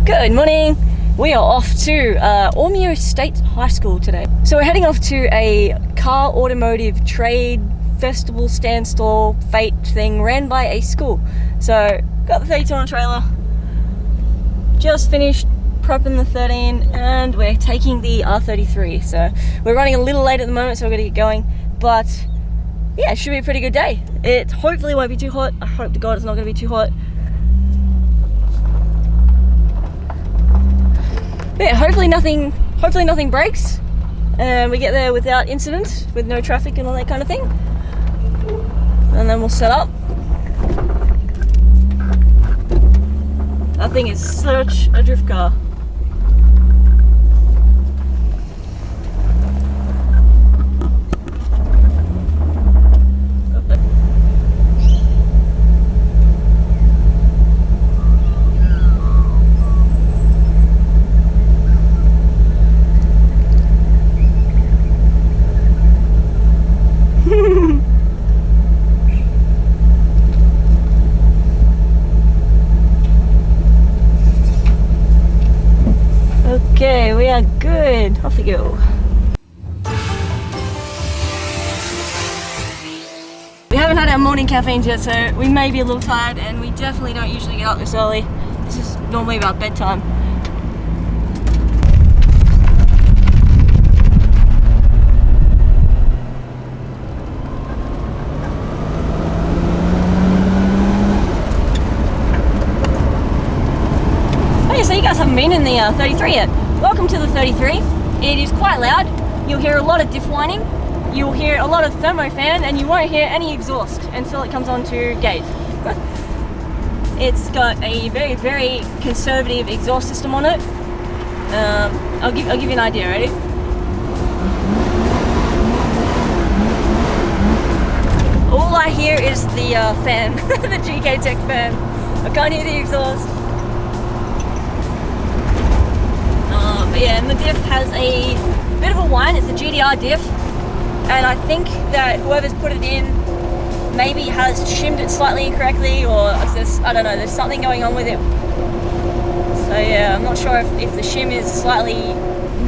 Good morning. We are off to Ormeo State High School today. So we're heading off to a car automotive trade festival standstill fete thing ran by a school. So got the 32 on a trailer, just finished prepping the 13, and we're taking the R33. So we're running a little late at the moment, so we're gonna get going, but yeah, it should be a pretty good day. It hopefully won't be too hot. I hope to God it's not gonna be too hot. But yeah, hopefully nothing breaks and we get there without incident, with no traffic and all that kind of thing. And then we'll set up. That thing is such a drift car. Okay, we are good. Off we go. We haven't had our morning caffeines yet, so we may be a little tired, and we definitely don't usually get up this early. This is normally about bedtime. So you guys haven't been in the 33 yet. Welcome to the 33. It is quite loud. You'll hear a lot of diff whining. You'll hear a lot of thermofan, and you won't hear any exhaust until it comes on to gate. It's got a very, very conservative exhaust system on it. I'll give you an idea. Ready? All I hear is the fan, the GK Tech fan. I can't hear the exhaust. But yeah, and the diff has a bit of a whine. It's a GDR diff, and I think that whoever's put it in maybe has shimmed it slightly incorrectly, or I don't know, there's something going on with it. So yeah, I'm not sure if the shim is slightly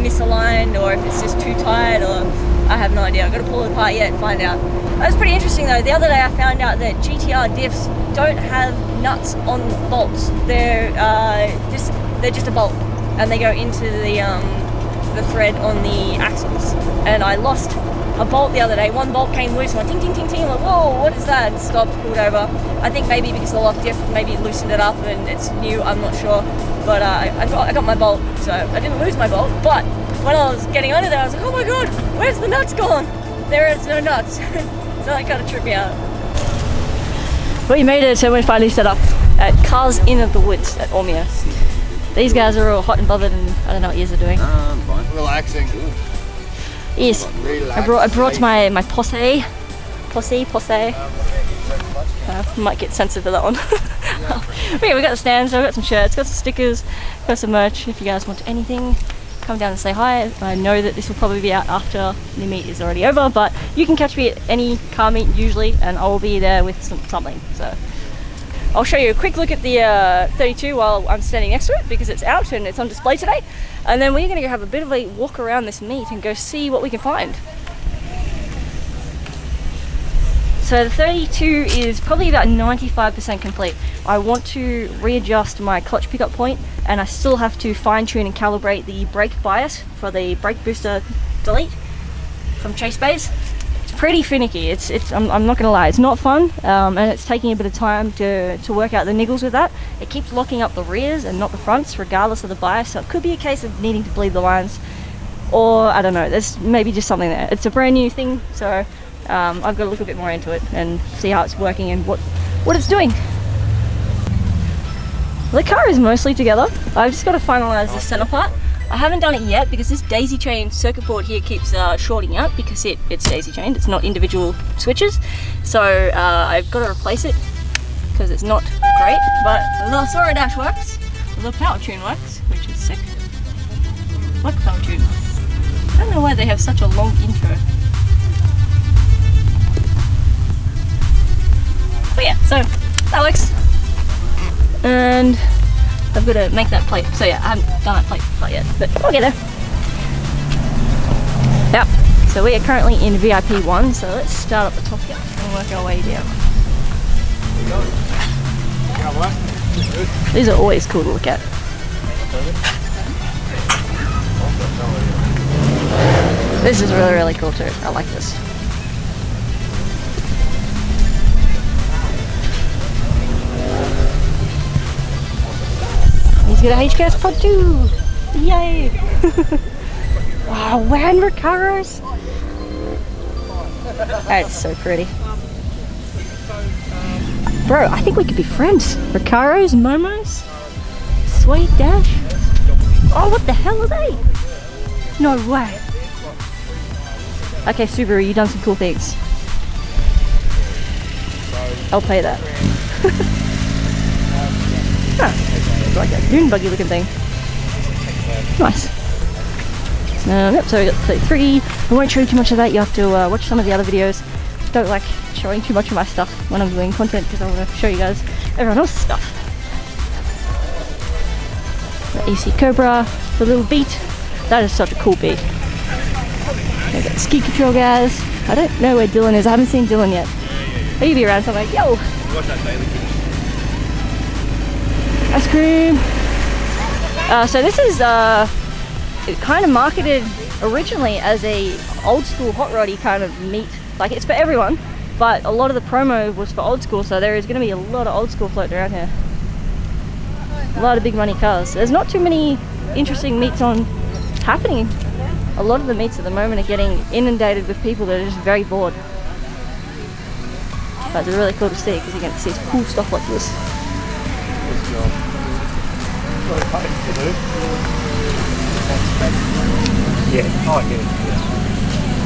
misaligned, or if it's just too tight, or I have no idea. I've got to pull it apart yet and find out. That was pretty interesting though. The other day I found out that GTR diffs don't have nuts on bolts. They're just a bolt, and they go into the thread on the axles. And I lost a bolt the other day. One bolt came loose, and I went ting ting ting ting. I'm like, whoa, what is that? And stopped, pulled over. I think maybe because the lock diff maybe loosened it up and it's new, I'm not sure. But I got my bolt, so I didn't lose my bolt. But when I was getting under there, I was like, oh my god, where's the nuts gone? There is no nuts. So that kind of tripped me out. We made it, so we finally set up at Cars Inn of the Woods at Ormeo. These guys are all hot and bothered, and I don't know what yours are doing. Fine. Relaxing. Yes. I brought my posse. Might get censored for that one. But yeah, we got the stands, so we got some shirts, got some stickers, got some merch. If you guys want anything, come down and say hi. I know that this will probably be out after the meet is already over, but you can catch me at any car meet usually, and I will be there with something. So I'll show you a quick look at the 32 while I'm standing next to it, because it's out and it's on display today. And then we're going to go have a bit of a walk around this meet and go see what we can find. So the 32 is probably about 95% complete. I want to readjust my clutch pickup point, and I still have to fine tune and calibrate the brake bias for the brake booster delete from Chase Bays. Pretty finicky. I'm not gonna lie, it's not fun, and it's taking a bit of time to work out the niggles with that. It keeps locking up the rears and not the fronts, regardless of the bias, so it could be a case of needing to bleed the lines, or I don't know, there's maybe just something there. It's a brand new thing, so I've got to look a bit more into it and see how it's working and what it's doing. The car is mostly together. I've just got to finalize the center part. I haven't done it yet because this daisy chain circuit board here keeps shorting out because it's daisy chained, it's not individual switches. So I've got to replace it because it's not great, but the Sora Dash works, the power tune works, which is sick. What power tune? I don't know why they have such a long intro. But yeah, so that works. And I've got to make that plate. So yeah, I haven't done that plate quite yet, but we'll get there. Yep. So we are currently in VIP 1, so let's start up the top here and work our way down. These are always cool to look at. This is really, really cool too. I like this. He's got a HKS pod too! Yay! Wow, and Recaros! That's so pretty. Bro, I think we could be friends. Recaros, Momos, Sweet Dash. Oh, what the hell are they? No way. Okay, Subaru, you've done some cool things. I'll pay that. Huh. It's like a dune buggy looking thing. Nice. Yep, so we got plate 3. I won't show you too much of that. You have to watch some of the other videos. Don't like showing too much of my stuff when I'm doing content because I want to show you guys everyone else's stuff. The AC Cobra, the little beat. That is such a cool beat. I got ski control guys. I don't know where Dylan is. I haven't seen Dylan yet. He'll be around somewhere. Yo! Ice cream. So this is kind of marketed originally as a old school hot roddy kind of meet. Like it's for everyone, but a lot of the promo was for old school, so there is going to be a lot of old school floating around here. A lot of big money cars. There's not too many interesting meets on happening. A lot of the meets at the moment are getting inundated with people that are just very bored. But it's really cool to see because you get to see cool stuff like this. Yeah, oh yeah.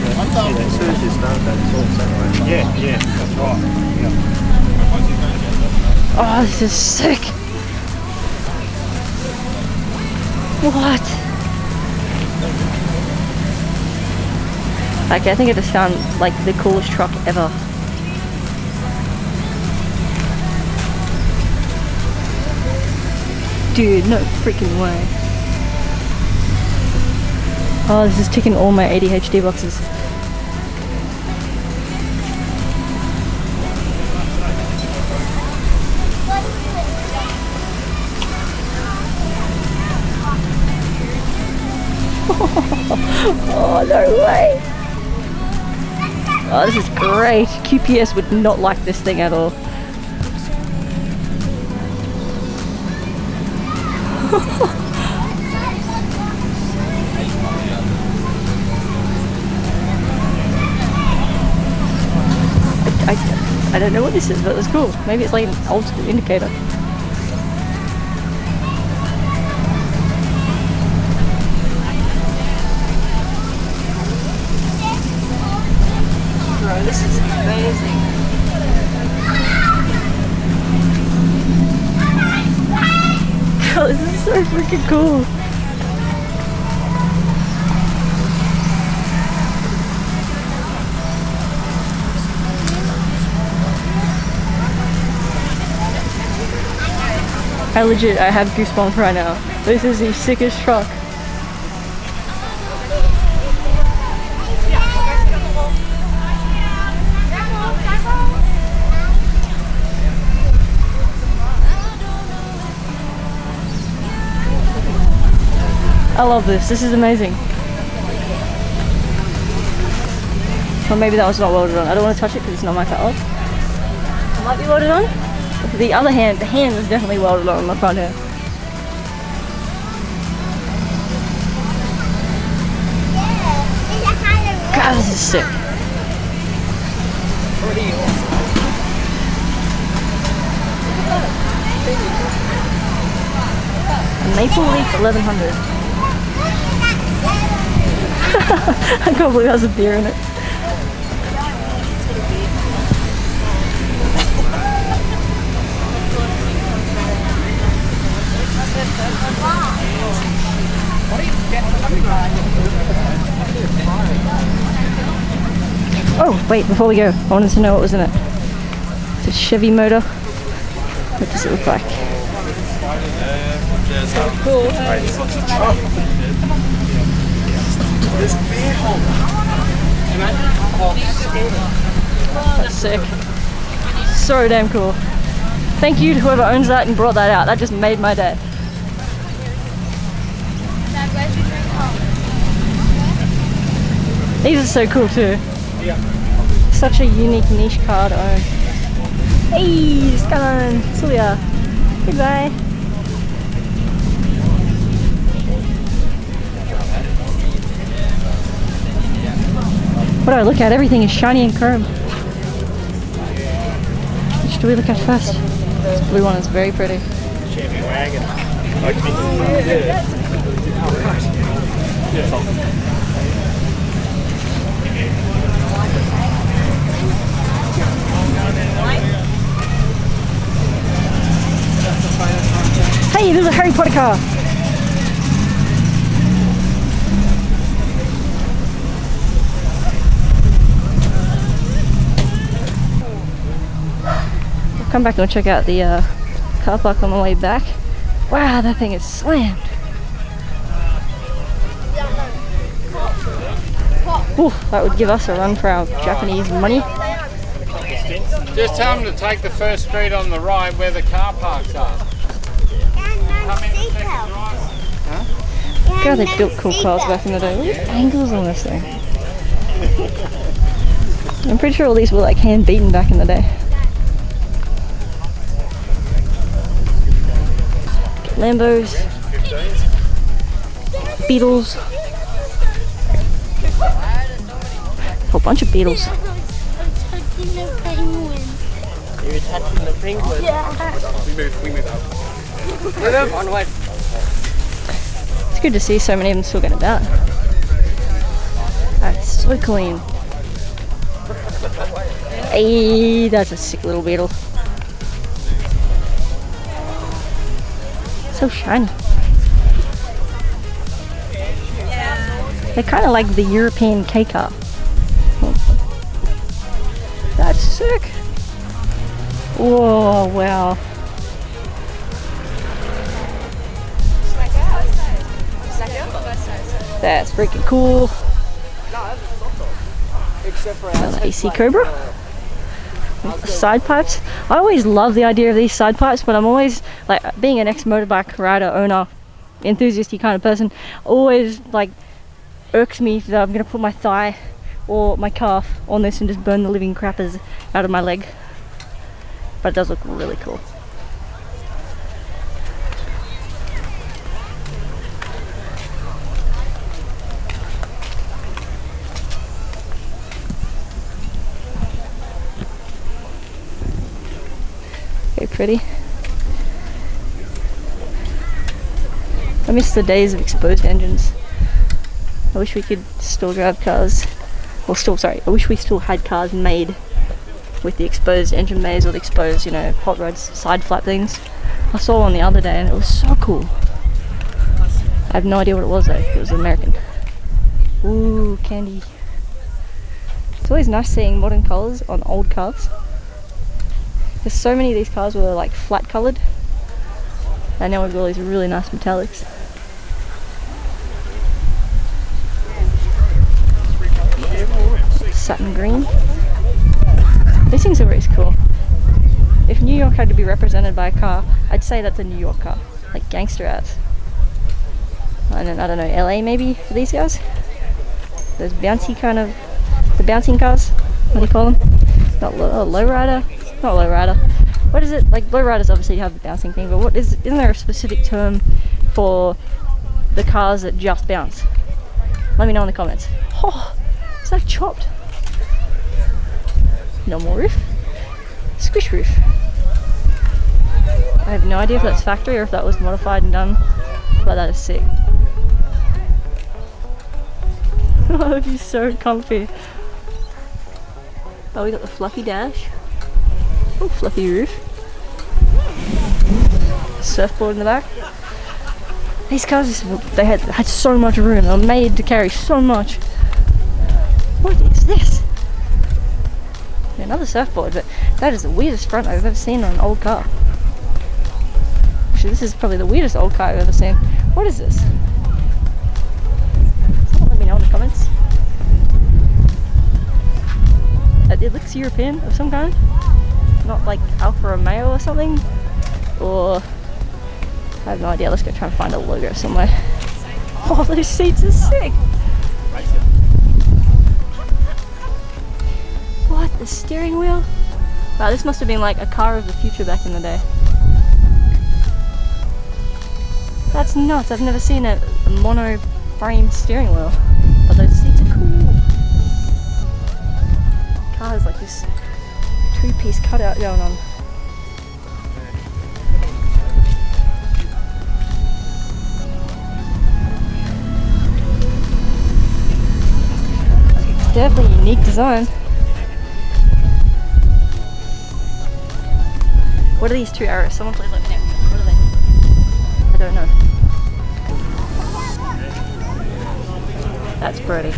As soon as you start that, it's all set. Yeah, that's right. Yeah. Oh, this is sick. What? Okay, I think it just found like the coolest truck ever. Dude, no freaking way. Oh, this is ticking all my ADHD boxes. Oh, no way. Oh, this is great. QPS would not like this thing at all. I don't know what this is, but it's cool. Maybe it's like an old school indicator. Bro, this is amazing. Oh, this is so freaking cool. I have goosebumps right now. This is the sickest truck. I love this. This is amazing. Or maybe that was not welded on. I don't want to touch it because it's not my car. It might be welded on. The other hand, the hand is definitely welded on the front here. God, this is sick. Maple Leaf 1100. I can't believe there's a beer in it. Oh, wait, before we go, I wanted to know what was in it. It's a Chevy motor. What does it look like? Cool. That's sick. So damn cool. Thank you to whoever owns that and brought that out. That just made my day. These are so cool too. Such a unique niche car to own. Hey, Skyline, Celia. Goodbye. What do I look at? Everything is shiny and chrome. Which do we look at first? This blue one is very pretty. Chevy wagon. Hey, there's a Harry Potter car. We'll come back and check out the car park on the way back. Wow, that thing is slammed. Ooh, that would give us a run for our Japanese money. Just tell them to take the first street on the right where the car parks are. Come in the second drive. God, they built cool cars back in the day. Look at the angles on this thing. I'm pretty sure all these were like hand beaten back in the day. Lambos, Beetles, a whole bunch of Beetles. I'm touching the penguin. You're touching the penguin. Yeah. We move up. Onward. It's good to see so many of them still getting about. That's so clean. Hey, that's a sick little Beetle. So shiny. They're kind of like the European K car. That's sick. Whoa, wow. That's freaking cool. An AC Cobra. With the side pipes. I always love the idea of these side pipes, but I'm always like, being an ex-motorbike rider, owner, enthusiasty kind of person, always like irks me that I'm gonna put my thigh or my calf on this and just burn the living crappers out of my leg. But it does look really cool. Very pretty. I miss the days of exposed engines. I wish we could still drive cars, or still, sorry, I wish we still had cars made with the exposed engine bays or the exposed, you know, hot rods side flap things. I saw one the other day and it was so cool. I have no idea what it was though, it was American. Ooh, candy. It's always nice seeing modern colours on old cars. There's so many of these cars were like flat coloured, and now we've got all these really nice metallics. Satin green. These things are always cool. If New York had to be represented by a car, I'd say that's a New York car, like gangster ass. And then I don't know, LA maybe for these guys. Those bouncy kind of, the bouncing cars. What do you call them? Not lowrider. Not lowrider. What is it? Like lowriders obviously have the bouncing thing, but what is? Isn't there a specific term for the cars that just bounce? Let me know in the comments. Oh, is that chopped? Normal roof. Squish roof. I have no idea if that's factory or if that was modified and done, but that is sick. Oh, it'd be so comfy. Oh, we got the fluffy dash. Oh, fluffy roof. Surfboard in the back. These cars, they had so much room. They were made to carry so much. What is this? Another surfboard, but that is the weirdest front I've ever seen on an old car. Actually, this is probably the weirdest old car I've ever seen. What is this? Someone let me know in the comments. It looks European of some kind. Not like Alfa Romeo or something. Or I have no idea. Let's go try and find a logo somewhere. Oh, those seats are sick. What? The steering wheel? Wow, this must have been like a car of the future back in the day. That's nuts. I've never seen a mono frame steering wheel. But those seats are cool. Car has like this two-piece cutout going on. Definitely unique design. What are these two arrows? Someone please let me know. What are they? I don't know. That's pretty.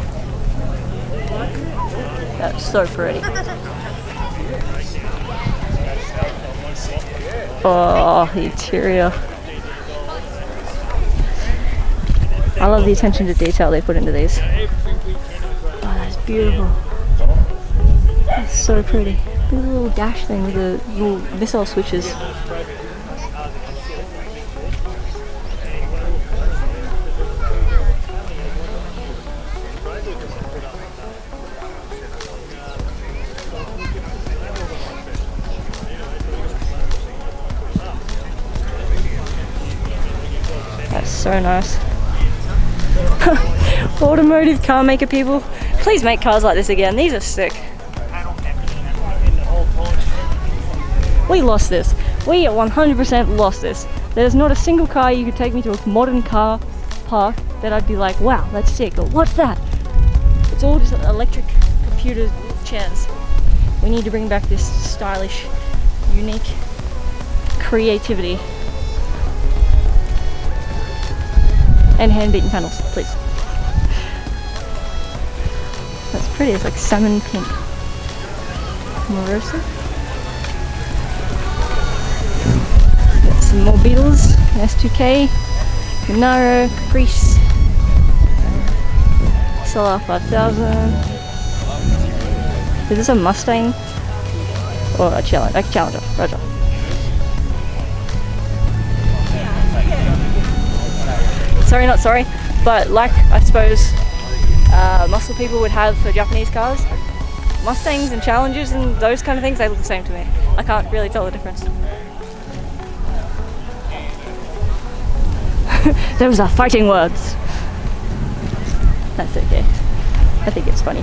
That's so pretty. Oh, the interior. I love the attention to detail they put into these. Oh, that's beautiful. That's so pretty. Look at the little dash thing with the little missile switches. That's so nice. Automotive car maker people, please make cars like this again. These are sick. We lost this. We 100% lost this. There's not a single car you could take me to a modern car park that I'd be like, wow, that's sick, or what's that? It's all just electric computer chairs. We need to bring back this stylish, unique creativity. And hand-beaten panels, please. That's pretty, it's like salmon pink. Morosa. Got some more Beetles, S2K, Monaro, Caprice, Solar 5000. Is this a Mustang? Or a Challenger? Like a Challenger, roger. Sorry, not sorry, but like I suppose muscle people would have for Japanese cars, Mustangs and Challengers and those kind of things, they look the same to me. I can't really tell the difference. Those are fighting words. That's okay. I think it's funny.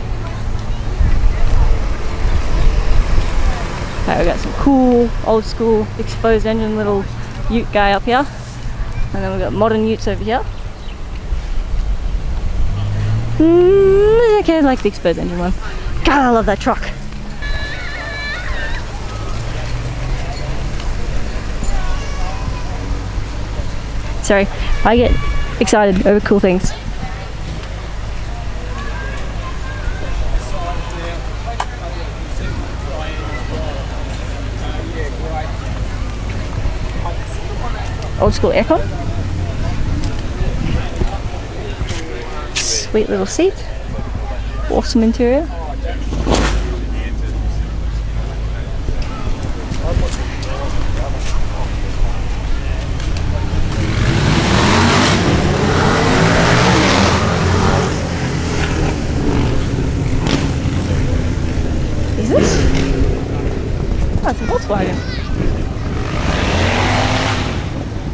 Okay, we got some cool, old school, exposed engine little ute guy up here. And then we've got modern utes over here. Okay, I like the exposed engine one. God, I love that truck. Sorry, I get excited over cool things. Old school aircon. Sweet little seat. Awesome interior. Is this? Oh, it's a Volkswagen.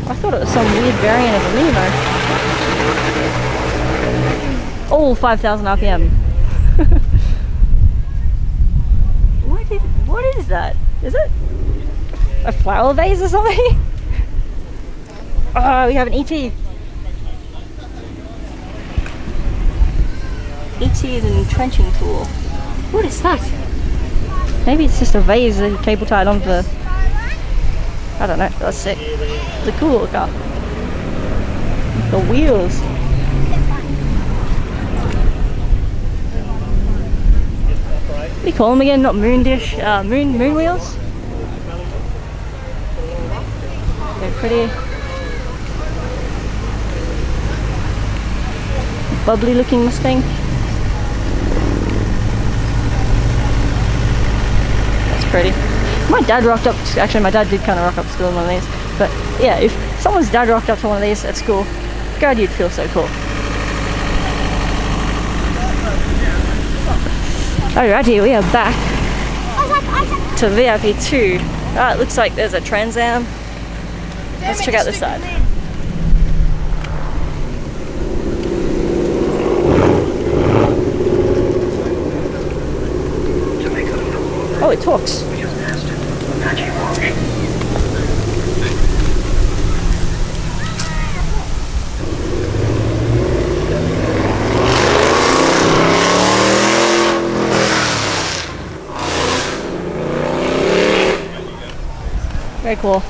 I thought it was some weird variant of a Limo. All 5,000 RPM. What is that? Is it a flower vase or something? Oh, we have an ET. ET is an entrenching tool. What is that? Maybe it's just a vase that cable tied on for, I don't know, that's sick. It's a cool little car. The wheels. What do you call them again? Not moon dish, moon wheels? They're pretty. bubbly looking Mustang. That's pretty. My dad rocked up, actually my dad did kind of rock up to school in one of these. But yeah, if someone's dad rocked up to one of these at school, God, you'd feel so cool. Alrighty, we are back to VIP 2. It looks like there's a Trans Am. Let's check out this side. Oh, it talks. Very cool.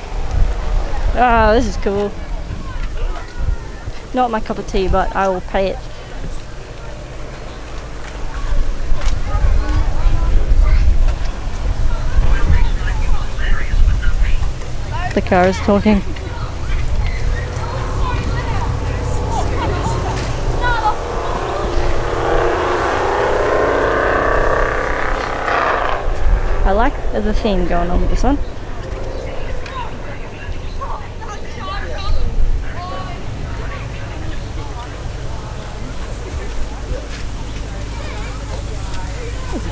Ah, this is cool. Not my cup of tea, but I will pay it. The car is talking. I like the theme going on with this one.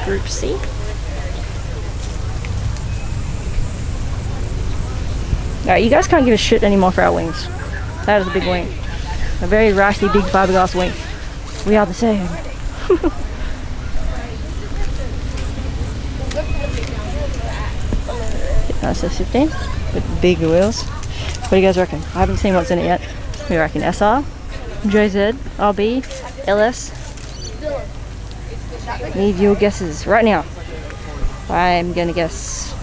Group C. Alright, you guys can't give a shit anymore for our wings. That is a big wing. A very rashy, big fiberglass wing. We are the same. That's a 15 with bigger wheels. What do you guys reckon? I haven't seen what's in it yet. We reckon SR, JZ, RB, LS. Need your guesses right now. I'm gonna guess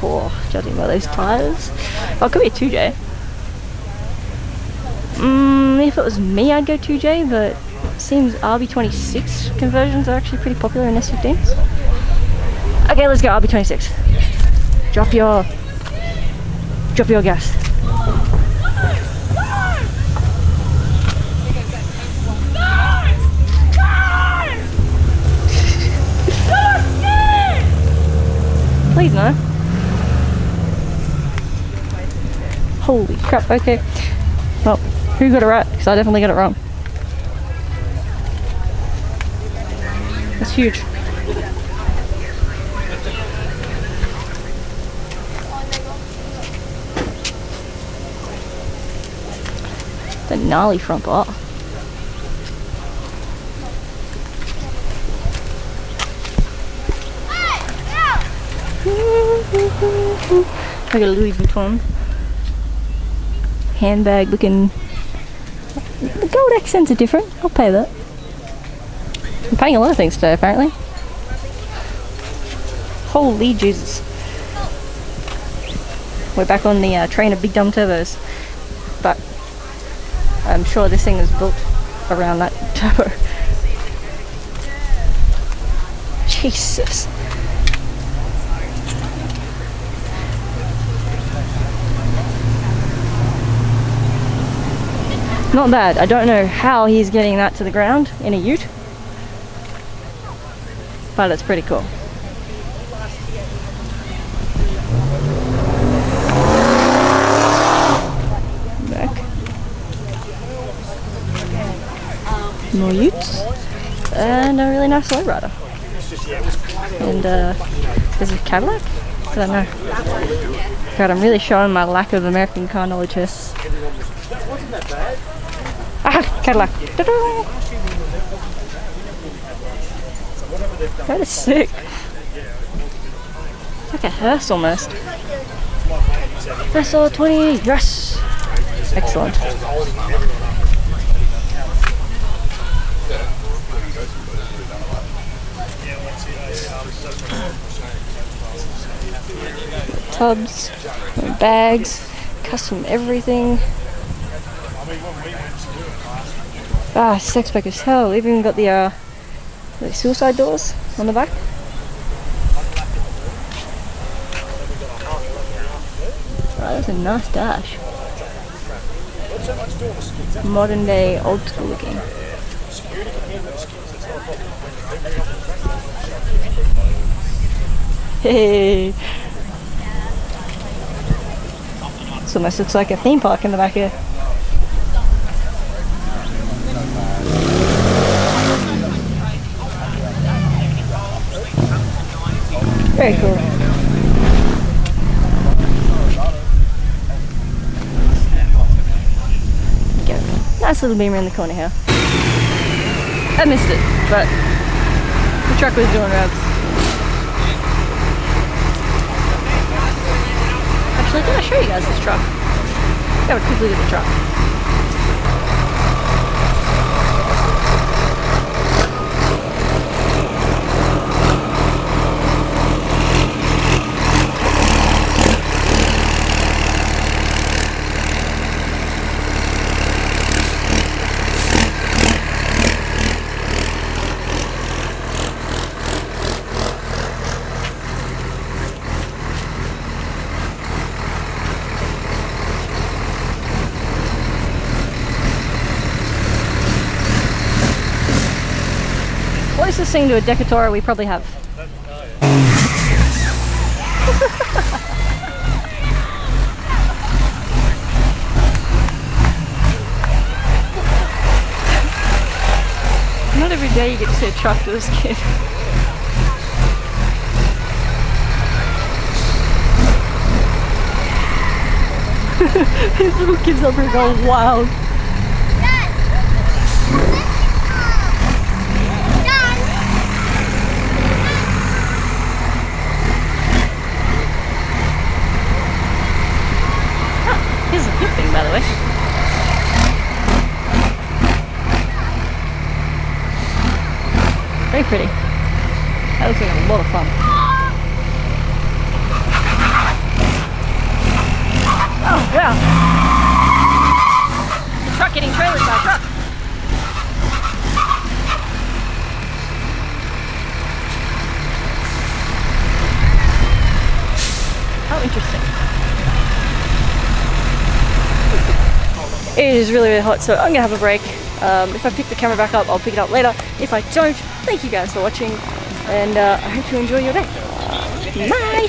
4, judging by those tires. Oh, it could be a 2J. If it was me, I'd go 2J, but it seems RB26 conversions are actually pretty popular in S15s. Okay, let's go RB26. Drop your guess. Please no. Holy crap, okay. Well, who got it right? Because I definitely got it wrong. That's huge. The gnarly front bar. I got a Louis Vuitton handbag looking. The gold accents are different. I'll pay that. I'm paying a lot of things today, apparently. Holy Jesus! We're back on the train of big dumb turbos, but I'm sure this thing is built around that turbo. Jesus. Not bad. I don't know how he's getting that to the ground in a ute, but it's pretty cool. Back. More utes. And a really nice lowrider. And there's a Cadillac? I don't know. God, I'm really showing my lack of American car knowledge here. Ah, Cadillac. That is sick. It's like a hearse almost. Vessel 20, yes! Excellent. Tubs, bags, custom everything. Ah, sex pack as hell. We've even got the suicide doors on the back. Oh, that's a nice dash. Modern day, old school looking. Hey. This almost looks like a theme park in the back here. Very cool. Okay. Nice little beam around the corner here. I missed it, but the truck was doing routes. Actually, can I show you guys this truck? Have a quick look at the truck. Closest thing to a Decatora we probably have. Not every day you get to see a truck to this kid. These little kids up here going wild. Here's a hip thing, by the way. Very pretty. That looks like a lot of fun. Oh, wow. The truck getting trailered by a truck. How interesting. It is really, really hot, so I'm gonna have a break. If I pick the camera back up, I'll pick it up later. If I don't, thank you guys for watching, and I hope you enjoy your day. Bye!